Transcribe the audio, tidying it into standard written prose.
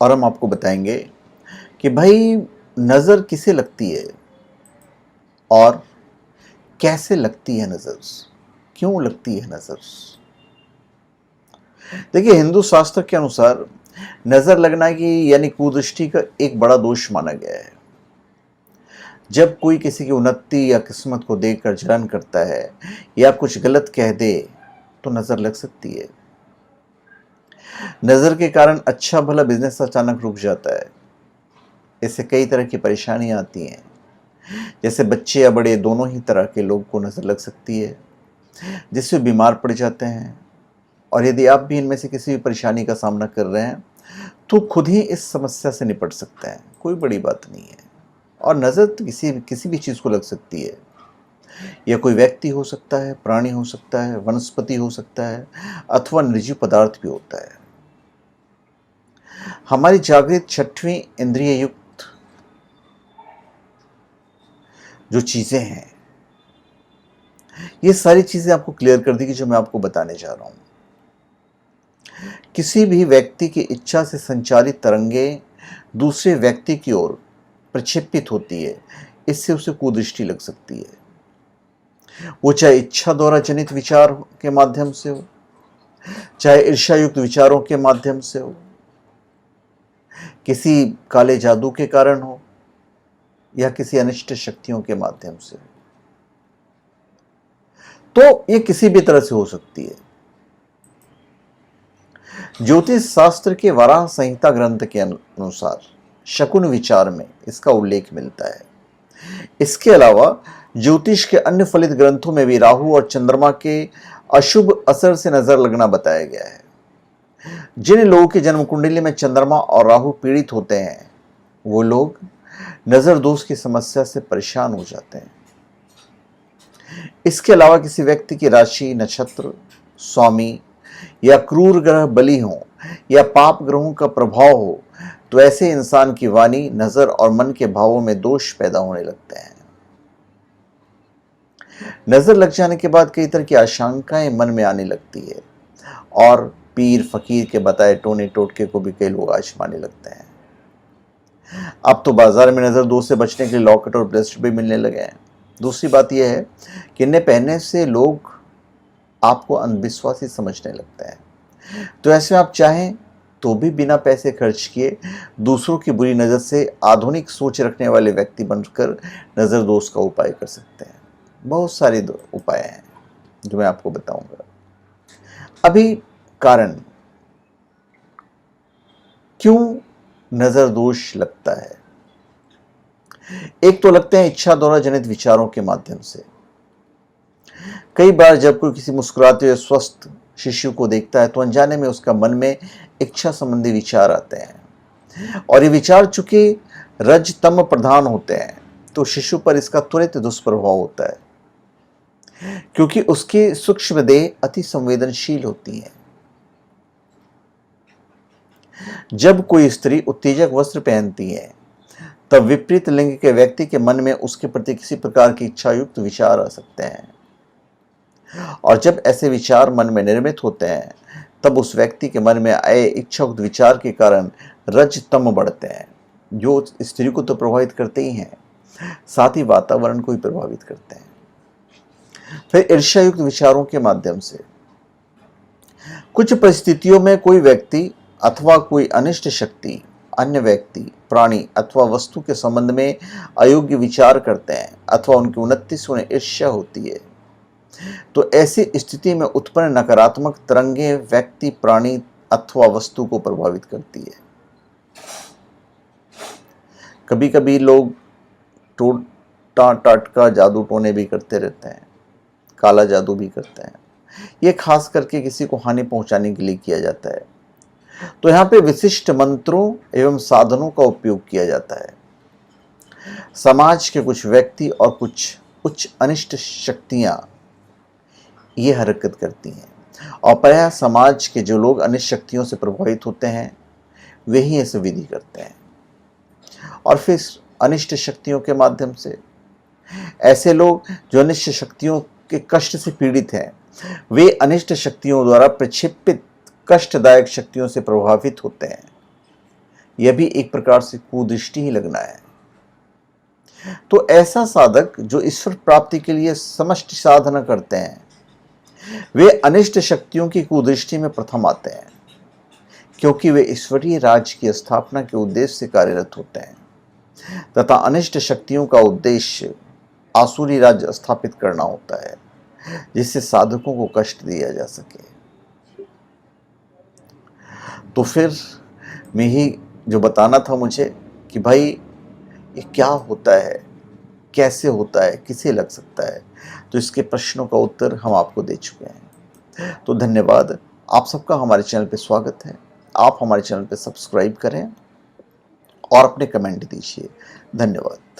और हम आपको बताएंगे कि भाई नज़र किसे लगती है और कैसे लगती है नज़र, क्यों लगती है नज़र। देखिए, हिंदू शास्त्र के अनुसार नज़र लगना की यानी कुदृष्टि का एक बड़ा दोष माना गया है। जब कोई किसी की उन्नति या किस्मत को देखकर जलन करता है या कुछ गलत कह दे तो नज़र लग सकती है। नज़र के कारण अच्छा भला बिजनेस अचानक रुक जाता है। इससे कई तरह की परेशानियां आती हैं, जैसे बच्चे या बड़े दोनों ही तरह के लोग को नज़र लग सकती है, जिससे बीमार पड़ जाते हैं। और यदि आप भी इनमें से किसी भी परेशानी का सामना कर रहे हैं तो खुद ही इस समस्या से निपट सकते हैं, कोई बड़ी बात नहीं है। और नज़र तो किसी भी चीज़ को लग सकती है। यह कोई व्यक्ति हो सकता है, प्राणी हो सकता है, वनस्पति हो सकता है, अथवा निर्जीव पदार्थ भी होता है। हमारी जागृत छठवीं इंद्रिय युक्त जो चीज़ें हैं, ये सारी चीज़ें आपको क्लियर कर दी कि जो मैं आपको बताने जा रहा हूँ। किसी भी व्यक्ति की इच्छा से संचालित तरंगे दूसरे व्यक्ति की ओर प्रक्षेपित होती है, इससे उसे कुदृष्टि लग सकती है। वो चाहे इच्छा द्वारा जनित विचार के माध्यम से हो, चाहे ईर्ष्यायुक्त विचारों के माध्यम से हो, किसी काले जादू के कारण हो या किसी अनिष्ट शक्तियों के माध्यम से हो, तो ये किसी भी तरह से हो सकती है। ज्योतिष शास्त्र के वराह संहिता ग्रंथ के अनुसार शकुन विचार में इसका उल्लेख मिलता है। इसके अलावा ज्योतिष के अन्य फलित ग्रंथों में भी राहु और चंद्रमा के अशुभ असर से नजर लगना बताया गया है। जिन लोगों की जन्म कुंडली में चंद्रमा और राहु पीड़ित होते हैं, वो लोग नजर दोष की समस्या से परेशान हो जाते हैं। इसके अलावा किसी व्यक्ति की राशि, नक्षत्र, स्वामी या क्रूर ग्रह बली हो या पाप ग्रहों का प्रभाव हो तो ऐसे इंसान की वाणी, नजर और मन के भावों में दोष पैदा होने लगते हैं। नजर लग जाने के बाद कई तरह की आशंकाएं मन में आने लगती है और पीर फकीर के बताए टोने टोटके को भी कई लोग आजमाने लगते हैं। अब तो बाजार में नजर दोष से बचने के लिए लॉकेट और ब्रेसलेट भी मिलने लगे हैं। दूसरी बात यह है कि इन्हें पहनने से लोग आपको अंधविश्वासी समझने लगते हैं, तो ऐसे में आप चाहें तो भी बिना पैसे खर्च किए दूसरों की बुरी नज़र से आधुनिक सोच रखने वाले व्यक्ति बनकर नज़र दोष का उपाय कर सकते हैं। बहुत सारे उपाय हैं जो मैं आपको बताऊंगा। अभी कारण क्यों नज़र दोष लगता है। एक तो लगते हैं इच्छा द्वारा जनित विचारों के माध्यम से। कई बार जब कोई किसी मुस्कुराते हुए स्वस्थ शिशु को देखता है तो अनजाने में उसका मन में इच्छा संबंधी विचार आते हैं, और ये विचार चूंकि रजतम प्रधान होते हैं तो शिशु पर इसका त्वरित दुष्प्रभाव होता है, क्योंकि उसकी सूक्ष्म देह अति संवेदनशील होती है। जब कोई स्त्री उत्तेजक वस्त्र पहनती है तब विपरीत लिंग के व्यक्ति के मन में उसके प्रति किसी प्रकार की इच्छायुक्त विचार आ सकते हैं, और जब ऐसे विचार मन में निर्मित होते हैं तब उस व्यक्ति के मन में आए इच्छायुक्त विचार के कारण रजतम बढ़ते हैं, जो स्त्री को तो प्रभावित करते ही हैं, साथ ही वातावरण को भी प्रभावित करते हैं। फिर ईर्ष्यायुक्त विचारों के माध्यम से कुछ परिस्थितियों में कोई व्यक्ति अथवा कोई अनिष्ट शक्ति अन्य व्यक्ति, प्राणी अथवा वस्तु के संबंध में अयोग्य विचार करते हैं अथवा उनकी उन्नति से उन्हें ईर्ष्या होती है, तो ऐसी स्थिति में उत्पन्न नकारात्मक तरंगें व्यक्ति, प्राणी अथवा वस्तु को प्रभावित करती है। कभी कभी लोग टोटा टाटका जादू टोने भी करते रहते हैं, काला जादू भी करते हैं। ये खास करके किसी को हानि पहुंचाने के लिए किया जाता है, तो यहाँ पे विशिष्ट मंत्रों एवं साधनों का उपयोग किया जाता है। समाज के कुछ व्यक्ति और कुछ उच्च अनिष्ट शक्तियां ये हरकत करती हैं, और प्रायः समाज के जो लोग अनिष्ट शक्तियों से प्रभावित होते हैं वे ही ऐसे विधि करते हैं, और फिर अनिष्ट शक्तियों के माध्यम से ऐसे लोग जो अनिष्ट शक्तियों के कष्ट से पीड़ित हैं वे अनिष्ट शक्तियों द्वारा प्रक्षेपित कष्टदायक शक्तियों से प्रभावित होते हैं, यह भी एक प्रकार से कुदृष्टि ही लगना है। तो ऐसा साधक जो ईश्वर प्राप्ति के लिए समष्टि साधना करते हैं, वे अनिष्ट शक्तियों की कुदृष्टि में प्रथम आते हैं, क्योंकि वे ईश्वरीय राज्य की स्थापना के उद्देश्य से कार्यरत होते हैं तथा अनिष्ट शक्तियों का उद्देश्य आसुरी राज्य स्थापित करना होता है, जिससे साधकों को कष्ट दिया जा सके। तो फिर मैं ही जो बताना था मुझे कि भाई ये क्या होता है, कैसे होता है, किसे लग सकता है, तो इसके प्रश्नों का उत्तर हम आपको दे चुके हैं। तो धन्यवाद, आप सबका हमारे चैनल पे स्वागत है। आप हमारे चैनल पे सब्सक्राइब करें और अपने कमेंट दीजिए। धन्यवाद।